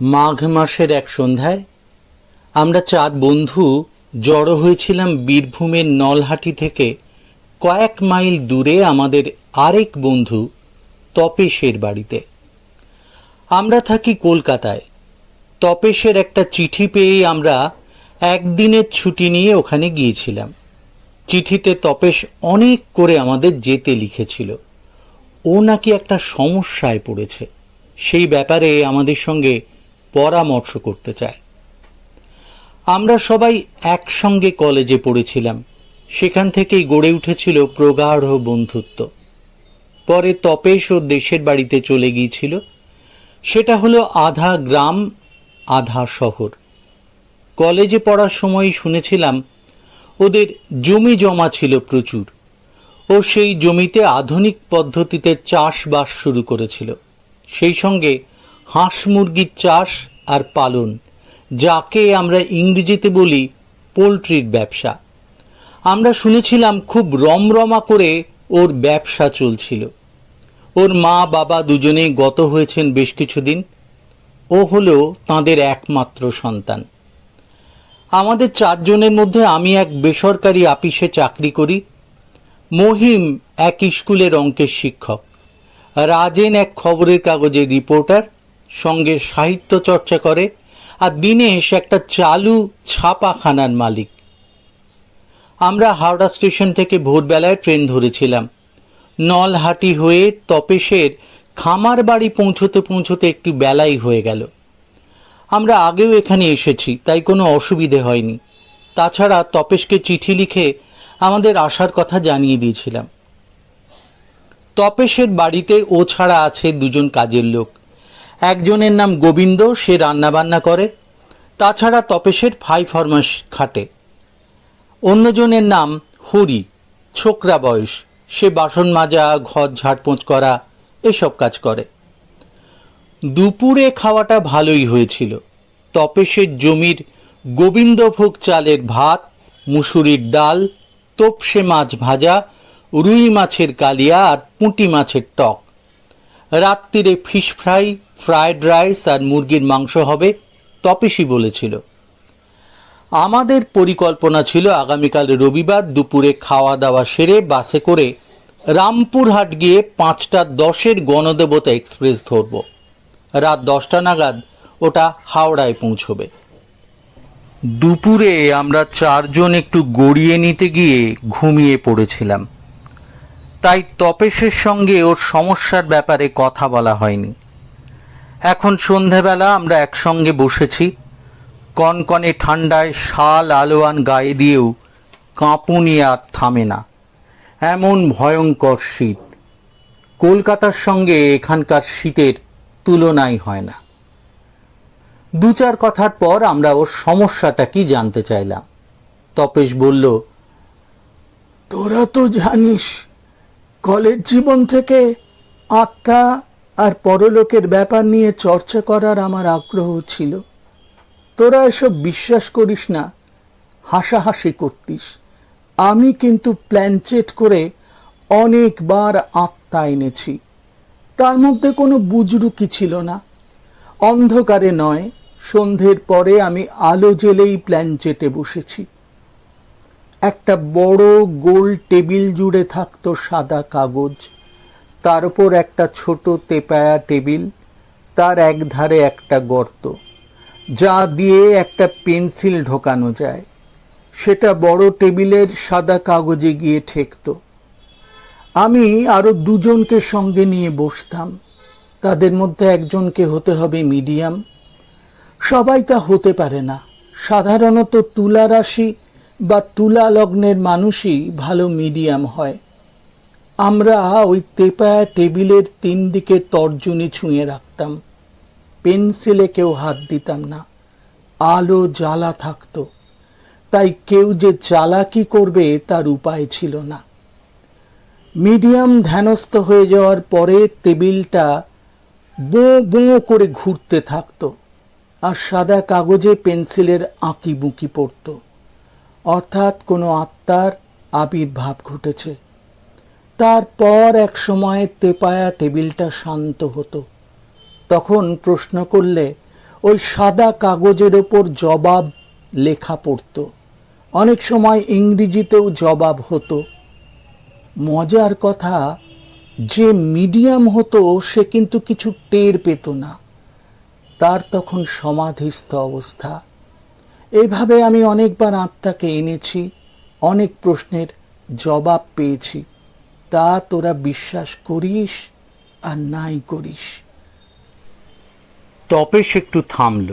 মাঘ মাসের এক সন্ধ্যায় আমরা চার বন্ধু জড়ো হয়েছিলাম বীরভূমের নলহাটি থেকে কয়েক মাইল দূরে আমাদের আরেক বন্ধু তপেশের বাড়িতে। আমরা থাকি কলকাতায়। তপেশের একটা চিঠি পেয়ে আমরা একদিনের ছুটি নিয়ে ওখানে গিয়েছিলাম। চিঠিতে তপেশ অনেক করে আমাদের যেতে লিখেছিল। ও নাকি একটা সমস্যায় পড়েছে, সেই ব্যাপারে আমাদের সঙ্গে পরামর্শ করতে চায়। আমরা সবাই একসঙ্গে কলেজে পড়েছিলাম, সেখান থেকেই গড়ে উঠেছিল প্রগাঢ় বন্ধুত্ব। পরে তপেশ ও দেশের বাড়িতে চলে গিয়েছিল। সেটা হলো আধা গ্রাম আধা শহর। কলেজে পড়ার সময় শুনেছিলাম ওদের জমি জমা ছিল প্রচুর। ও সেই জমিতে আধুনিক পদ্ধতিতে চাষবাস শুরু করেছিল, সেই সঙ্গে হাঁস মুরগির চাষ আর পালন, যাকে আমরা ইংরেজিতে বলি পোলট্রির ব্যবসা। আমরা শুনেছিলাম খুব রমরমা করে ওর ব্যবসা চলছিল। ওর মা বাবা দুজনেই গত হয়েছেন বেশ কিছুদিন। ও হলো তাঁদের একমাত্র সন্তান। আমাদের চারজনের মধ্যে আমি এক বেসরকারি আপিসে চাকরি করি, মহিম এক স্কুলের অঙ্কের শিক্ষক, রাজেন এক খবরের কাগজের রিপোর্টার, সঙ্গে সাহিত্য চর্চা করে, আর দীনেশ একটা চালু ছাপাখানার মালিক। আমরা হাওড়া স্টেশন থেকে ভোরবেলায় ট্রেন ধরেছিলাম। নলহাটি হয়ে তপেশের খামার বাড়ি পৌঁছতে পৌঁছতে একটু বেলাই হয়ে গেল। আমরা আগেও এখানে এসেছি, তাই কোনো অসুবিধে হয়নি। তাছাড়া তপেশকে চিঠি লিখে আমাদের আসার কথা জানিয়ে দিয়েছিলাম। তপেশের বাড়িতে ও ছাড়া আছে দুজন কাজের লোক। একজনের নাম গোবিন্দ, সে রান্নাবান্না করে, তাছাড়া তপেশের ফাই ফরমাস খাটে। অন্যজনের নাম হরি, ছোকরা বয়স, সে বাসন মাজা, ঘর ঝাড়পোঁছ করা এসব কাজ করে। দুপুরে খাওয়াটা ভালোই হয়েছিল। তপেশের জমির গোবিন্দভোগ চালের ভাত, মুসুরির ডাল, তোপসে মাছ ভাজা, রুই মাছের কালিয়া আর পুঁটি মাছের টক। রাত্রিরে ফিশ ফ্রাই, ফ্রায়েড রাইস আর মুরগির মাংস হবে, তপেশই বলেছিল। আমাদের পরিকল্পনা ছিল আগামীকাল রবিবার দুপুরে খাওয়া দাওয়া সেরে বাসে করে রামপুরহাট গিয়ে 5:10 গণদেবতা এক্সপ্রেস ধরব। রাত 10টা নাগাদ ওটা হাওড়ায় পৌঁছবে। দুপুরে আমরা চারজন একটু গড়িয়ে নিতে গিয়ে ঘুমিয়ে পড়েছিলাম, তাই তপেশের সঙ্গে ওর সমস্যার ব্যাপারে কথা বলা হয়নি। এখন সন্ধেবেলা আমরা একসঙ্গে বসেছি। কনকনে ঠান্ডায় শাল আলোয়ান গায়ে দিয়েও কাঁপুনি আর থামে না, এমন ভয়ঙ্কর শীত। কলকাতার সঙ্গে এখানকার শীতের তুলনাই হয় না। দু চার কথার পর আমরা ওর সমস্যাটা কি জানতে চাইলাম। তপেশ বলল, তোরা তো জানিস কলেজ জীবন থেকে আত্মা আর পরলোকের ব্যাপার নিয়ে চর্চা করার আমার আগ্রহ ছিল। তোরা এসব বিশ্বাস করিস না, হাসাহাসি করতিস। আমি কিন্তু প্ল্যানচেট করে অনেকবার আত্মা এনেছি। তার মধ্যে কোনো বুজরুকি ছিল না। অন্ধকারে নয়, সন্ধ্যের পরে আমি আলো জ্বেলেই প্ল্যানচেটে বসেছি। একটা বড় গোল টেবিল জুড়ে থাকতো সাদা কাগজ, তার উপর একটা ছোট তেপায়া টেবিল, তার একধারে একটা গর্ত, যা দিয়ে একটা পেন্সিল ঢোকানো যায়। সেটা বড় টেবিলের সাদা কাগজে গিয়ে ঠেকত। আমি আরো দুজনকে সঙ্গে নিয়ে বসতাম। তাদের মধ্যে একজনকে হতে হবে মিডিয়াম। সবাই তা হতে পারে না। সাধারণত তুলা রাশি বা তুলা লগ্নের মানুষই ভালো মিডিয়াম হয়। আমরা ওই তেপায়া টেবিলের 3 দিকে তর্জনী ছুঁয়ে রাখতাম। পেন্সিলে কেউ হাত দিতাম না। আলো জ্বালা থাকতো, তাই কেউ যে চালাকি করবে তার উপায় ছিল না। মিডিয়াম ধ্যানস্থ হয়ে যাওয়ার পরে টেবিলটা বোঁ বোঁ করে ঘুরতে থাকতো, আর সাদা কাগজে পেন্সিলের আঁকি বুঁকি পড়ত, অর্থাৎ কোনো আত্মার আবির্ভাব ঘটেছে। তারপর এক সময় তেপায়া টেবিলটা শান্ত হতো। তখন প্রশ্ন করলে ওই সাদা কাগজের ওপর জবাব লেখা পড়তো। অনেক সময় ইংরেজিতেও জবাব হতো। মজার কথা, যে মিডিয়াম হতো সে কিন্তু কিছু টের পেত না। তার তখন সমাধিস্থ অবস্থা। এইভাবে আমি অনেকবার আত্মাকে এনেছি, অনেক প্রশ্নের জবাব পেয়েছি। তা তোরা বিশ্বাস করিস আর নাই করিস। তপেশ একটু থামল,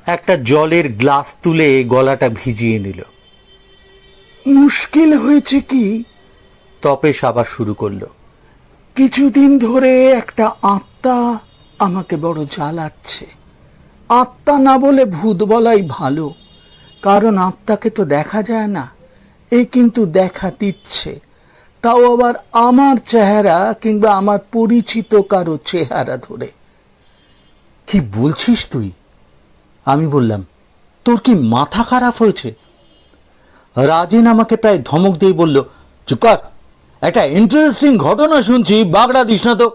একটা জলের গ্লাস তুলে গলাটা ভিজিয়ে নিল। মুশকিল হয়েছে কি, তপেশ আবার শুরু করলো। কিছুদিন ধরে একটা আত্মা আমাকে বড় জ্বালাচ্ছে। আত্মা না বলে ভূত বলাই ভালো, কারণ আত্মাকে তো দেখা যায় না। এ কিন্তু দেখা দিচ্ছে, তাও আবার আমার চেহারা কিংবা আমার পরিচিত কারো চেহারা ধরে। কি বলছিস তুই? আমি বললাম, তোর কি মাথা খারাপ হয়েছে? রাজেন আমাকে প্রায় ধমক দিয়ে বলল, চুপ কর, একটা ইন্টারেস্টিং ঘটনা শুনছি, বাগড়া দিস না তো,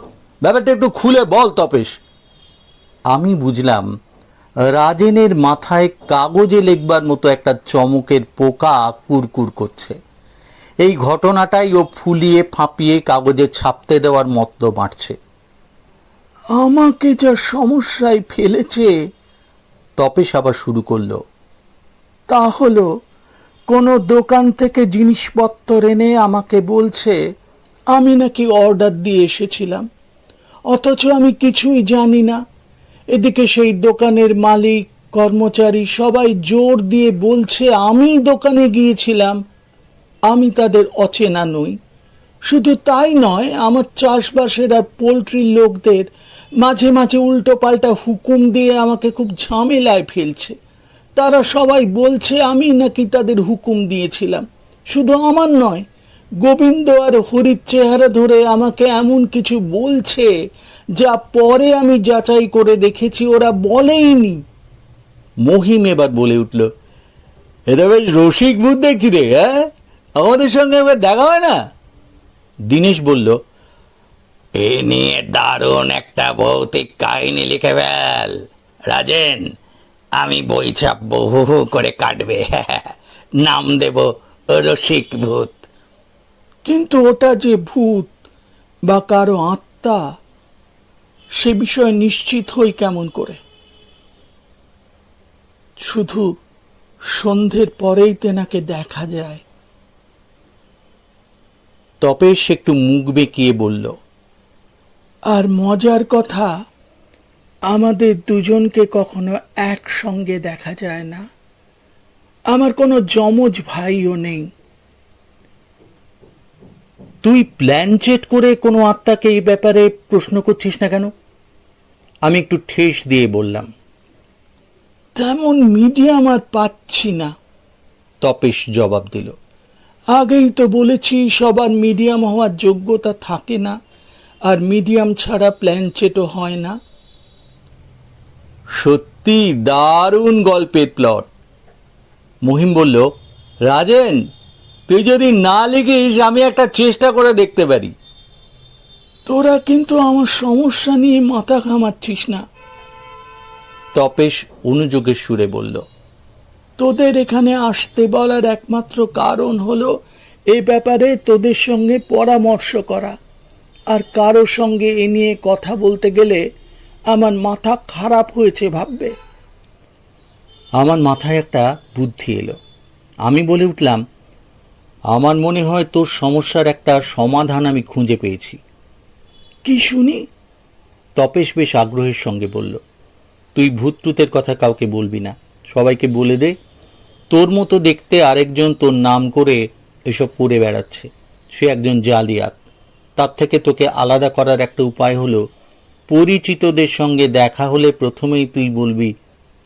ব্যাপারটা একটু খুলে বল তপেশ। আমি বুঝলাম রাজেনের মাথায় কাগজে লেখবার মতো একটা চমকের পোকা কুরকুর করছে। এই ঘটনাটাই ও ফুলিয়ে ফাঁপিয়ে কাগজে ছাপতে দেওয়ার মতলব বাঁটছে। আমাকে যা সমস্যায় ফেলেছে, তপেশ আবার শুরু করলো। তা হলো, কোনো দোকান থেকে জিনিসপত্র এনে আমাকে বলছে আমি নাকি অর্ডার দিয়ে এসেছিলাম, অথচ আমি কিছুই জানি না। এদিকে সেই দোকানের মালিক, কর্মচারী সবাই জোর দিয়ে বলছে আমি দোকানে গিয়েছিলাম, আমি তাদের অচেনা নই। শুধু তাই নয়, আমার চাষবাসের আর পোলট্রির লোকদের মাঝে মাঝে উল্টো পাল্টা হুকুম দিয়ে আমাকে খুব ঝামেলায় ফেলছে। তারা সবাই বলছে আমি নাকি তাদের হুকুম দিয়েছিলাম। শুধু আমার নয়, গোবিন্দ আর হরির চেহারা ধরে আমাকে এমন কিছু বলছে যা পরে আমি যাচাই করে দেখেছি ওরা বলেইনি। মহিম এবার বলে উঠল, এটা বেশ রসিক ভূত দেখছি রে, হ্যাঁ? আমাদের সঙ্গে এবার দেখা হয় না? দীনেশ বলল, এ নিয়ে দারুণ একটা ভৌতিক কাহিনী লিখে ফেল রাজেন, আমি বই ছাপবো, হু হু করে কাটবে, নাম দেব রসিক ভূত। কিন্তু ওটা যে ভূত বা কারো আত্মা, সে বিষয়ে নিশ্চিত হই কেমন করে? শুধু সন্ধ্যের পরেই তেনাকে দেখা যায়। তপেশ একটু মুখ বেঁকিয়ে বলল, আর মজার কথা, আমাদের দুজনকে কখনো একসঙ্গে দেখা যায় না। আমার কোনো যমজ ভাইও নেই। তুই প্ল্যানচেট করে কোনো আত্মাকে এই ব্যাপারে প্রশ্ন করছিস না কেন? আমি একটু ঠেস দিয়ে বললাম। তেমন মিডিয়াম আর পাচ্ছি না, তপেশ জবাব দিল। আগেই তো বলেছি সবার মিডিয়াম হওয়ার যোগ্যতা থাকে না, আর মিডিয়াম ছাড়া প্ল্যানচেটও হয় না। সত্যি দারুণ গল্পের প্লট। মহিম বলল, রাজেন, তুই যদি না লিখিস আমি একটা চেষ্টা করে দেখতে পারি। তোরা কিন্তু আমার সমস্যা নিয়ে মাথা ঘামাচ্ছিস না, তপেশ অনুযোগের সুরে বলল। তোদের এখানে আসতে বলার একমাত্র কারণ হলো এ ব্যাপারে তোদের সঙ্গে পরামর্শ করা। আর কারো সঙ্গে এ নিয়ে কথা বলতে গেলে আমার মাথা খারাপ হয়েছে ভাববে। আমার মাথায় একটা বুদ্ধি এলো। আমি বলে উঠলাম, আমার মনে হয় তোর সমস্যার একটা সমাধান আমি খুঁজে পেয়েছি। কি শুনি? তপেশ বেশ আগ্রহের সঙ্গে বলল, তুই ভূতটুতের কথা কাউকে বলবি না, সবাইকে বলে দে তোর মতো দেখতে আরেকজন তোর নাম করে এসব করে বেড়াচ্ছে, সে একজন জালিয়াত। তার থেকে তোকে আলাদা করার একটা উপায় হলো, পরিচিতদের সঙ্গে দেখা হলে প্রথমেই তুই বলবি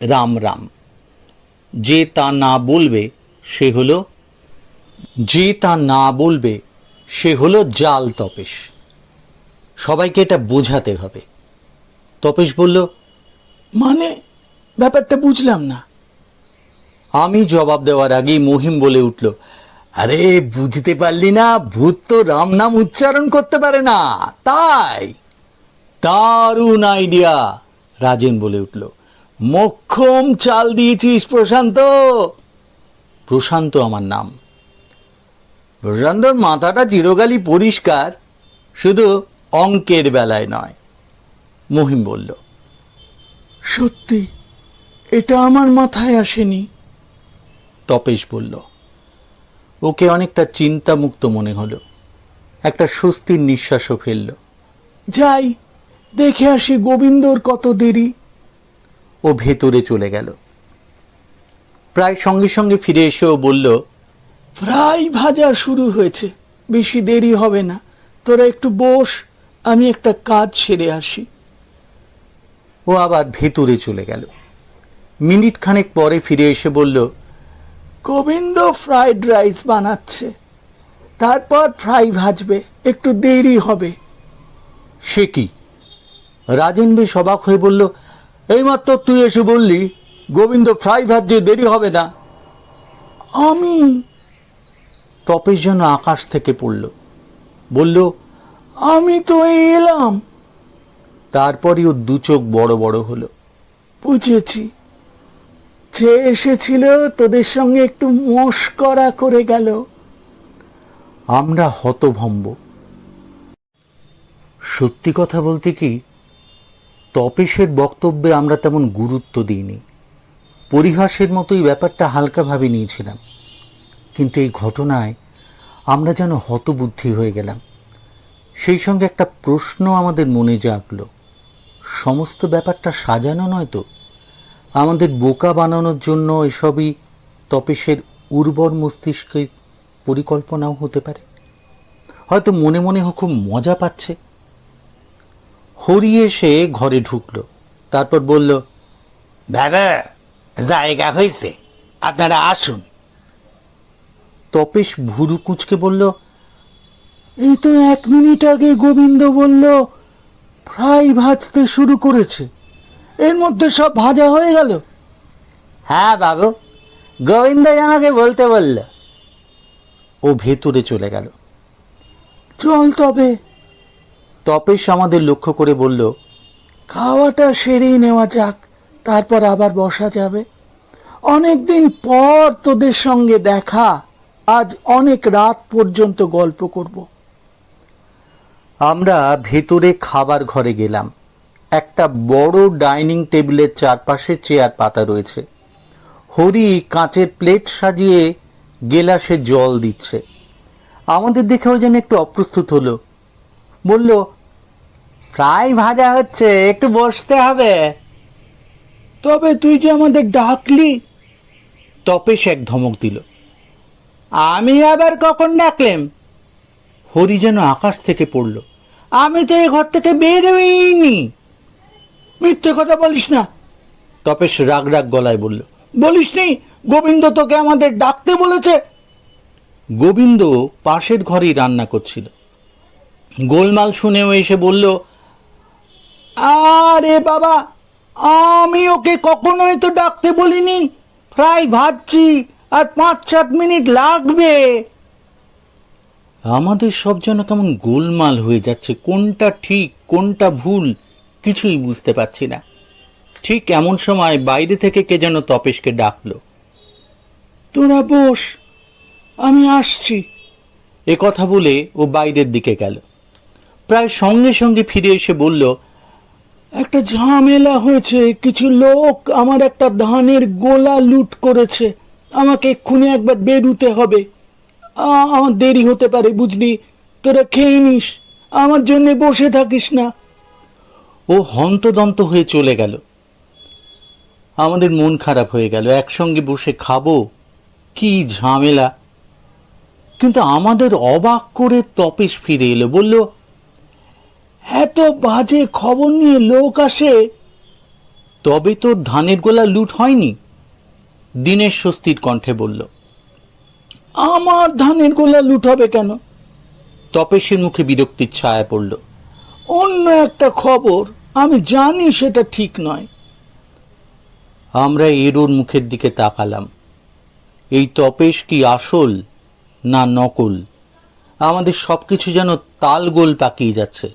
রাম রাম। যে তা না বলবে সে হলো জাল তপেশ। সবাইকে এটা বোঝাতে হবে। তপেশ বলল, মানে ব্যাপারটা বুঝলাম না। আমি জবাব দেওয়ার আগেই মহিম বলে উঠল, আরে বুঝতে পারলি না? ভূত তো রাম নাম উচ্চারণ করতে পারে না, তাই। দারুণ আইডিয়া, রাজেন বলে উঠল। মোক্ষম চাল দিয়েছিস প্রশান্ত। প্রশান্ত আমার নাম। প্রশান্তর মাথাটা চিরকালই পরিষ্কার, শুধু অঙ্কের বেলায় নয়। মহিম বলল। সত্যি, এটা আমার মাথায় আসেনি। তপেশ বলল। ওকে অনেকটা চিন্তামুক্ত মনে হলো, একটা স্বস্তির নিঃশ্বাসও ফেলল। যাই দেখে আসি গোবিন্দর কত দেরি। ও ভেতরে চলে গেল। প্রায় সঙ্গে সঙ্গে ফিরে এসেও বলল, প্রায় ভাজা শুরু হয়েছে, বেশি দেরি হবে না, তোরা একটু বস, আমি একটা কাজ সেরে আসি। ও আবার ভেতরে চলে গেল। মিনিট খানেক পরে ফিরে এসে বলল, গোবিন্দ ফ্রাইড রাইস বানাচ্ছে, তারপর ফ্রাই ভাজবে, একটু দেরি হবে। সে কি? রাজেন বেশ অবাক হয়ে বলল, এইমাত্র তুই এসে বললি গোবিন্দ ফ্রাই ভাজছে, দেরি হবে না। আমি? তপেশ যেন আকাশ থেকে পড়ল, বলল, আমি তো এলাম। তারপরই ওর দু চোখ বড় বড় হলো। বুঝেছি, যে এসেছিল তোদের সঙ্গে একটু মশকরা করে গেল। আমরা হতভম্ব। সত্যি কথা বলতে কি, তপেশের বক্তব্যে আমরা তেমন গুরুত্ব দিইনি, পরিহাসের মতোই ব্যাপারটা হালকাভাবে নিয়েছিলাম। কিন্তু এই ঘটনায় আমরা যেন হতবুদ্ধি হয়ে গেলাম। সেই সঙ্গে একটা প্রশ্ন আমাদের মনে জাগল, সমস্ত ব্যাপারটা সাজানো নয় তো? আমাদের বোকা বানানোর জন্য এসবই তপেশের উর্বর মস্তিষ্কের পরিকল্পনাও হতে পারে। হয়তো মনে মনে খুব মজা পাচ্ছে। হরি এসে ঘরে ঢুকলো, তারপর বলল, দাদা, জায়গা হয়েছে, আপনারা আসুন। তপেশ ভুরু কুঁচকে বলল, এই তো 1 মিনিট আগে গোবিন্দ বলল ফ্রাই ভাজতে শুরু করেছে, এর মধ্যে সব ভাজা হয়ে গেল। হ্যাঁ বাবু, গোবিন্দই আমাকে বলতে বলল। ও ভেতরে চলে গেল। চল তবে। তপেশ আমাদের লক্ষ্য করে বলল, খাওয়াটা সেরেই নেওয়া যাক, তারপর আবার বসা যাবে। অনেকদিন পর তোদের সঙ্গে দেখা, আজ অনেক রাত পর্যন্ত গল্প করব। আমরা ভেতরে খাবার ঘরে গেলাম। একটা বড় ডাইনিং টেবিলের চারপাশে চেয়ার পাতা রয়েছে। হরি কাঁচের প্লেট সাজিয়ে গেলাসে জল দিচ্ছে। আমাদের দেখেও যেন একটু অপ্রস্তুত হলো, বলল, ফ্রাই ভাজা হচ্ছে, একটু বসতে হবে। তবে তুই যে আমাদের ডাকলি। তপেশ এক ধমক দিল। আমি আবার কখন ডাকলেম? হরি যেন আকাশ থেকে পড়ল। আমি তো এই ঘর থেকে বের হইনি। মিথ্যে কথা বলিস না। তপেশ রাগ রাগ গলায় বলল, বলিসনি গোবিন্দ তোকে আমাদের ডাকতে বলেছে? গোবিন্দ পাশের ঘরেই রান্না করছিল। গোলমাল শুনেও এসে বলল, আরে বাবা, আমি ওকে কখনোই তো ডাকতে বলিনি। ফ্রাই ভাজছি, আর 5-7 মিনিট লাগবে। আমাদের সব যেন কেমন গোলমাল হয়ে যাচ্ছে, কোনটা ঠিক কোনটা ভুল কিছুই বুঝতে পারছি না। ঠিক এমন সময় বাইরে থেকে কে যেন তপেশকে ডাকলো। তোরা বস, আমি আসছি। এ কথা বলে ও বাইরের দিকে গেল। প্রায় সঙ্গে সঙ্গে ফিরে এসে বলল, একটা ঝামেলা হয়েছে, কিছু লোক আমার একটা ধানের গোলা লুট করেছে, আমাকে এক্ষুনি একবার বেরুতে হবে। আমার দেরি হতে পারে, বুঝলি? তোরা খেয়ে নিস, আমার জন্য বসে থাকিস না। ও হন্তদন্ত হয়ে চলে গেল। আমাদের মন খারাপ হয়ে গেল, একসঙ্গে বসে খাবো, কি ঝামেলা। কিন্তু আমাদের অবাক করে তপেশ ফিরে এলো, বলল, এত বাজে খবর নিয়ে লোক আসে? তবে তো ধানের গোলা লুট হয়নি, দিনের স্বস্তির কণ্ঠে বলল। আমার ধানের গোলা লুট হবে কেন? তপেশের মুখে বিরক্তির ছায়া পড়ল। অন্য একটা খবর, আমি জানি সেটা ঠিক নয়। আমরা এরোর মুখের দিকে তাকালাম। এই তপেশ কি আসল না নকল? আমাদের সবকিছু যেন তালগোল পাকিয়ে যাচ্ছে।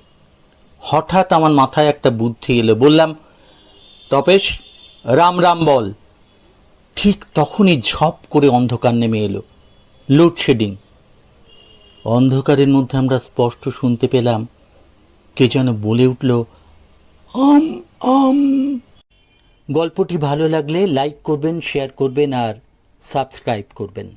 হঠাৎ আমার মাথায় একটা বুদ্ধি এলো, বললাম, তপেশ, রাম রাম বল। ঠিক তখনই ঝপ করে অন্ধকার নেমে এলো, লোডশেডিং। অন্ধকারের মধ্যে আমরা স্পষ্ট শুনতে পেলাম কে যেন বলে উঠল, আম আম। গল্পটি ভালো লাগলে লাইক করবেন, শেয়ার করবেন আর সাবস্ক্রাইব করবেন।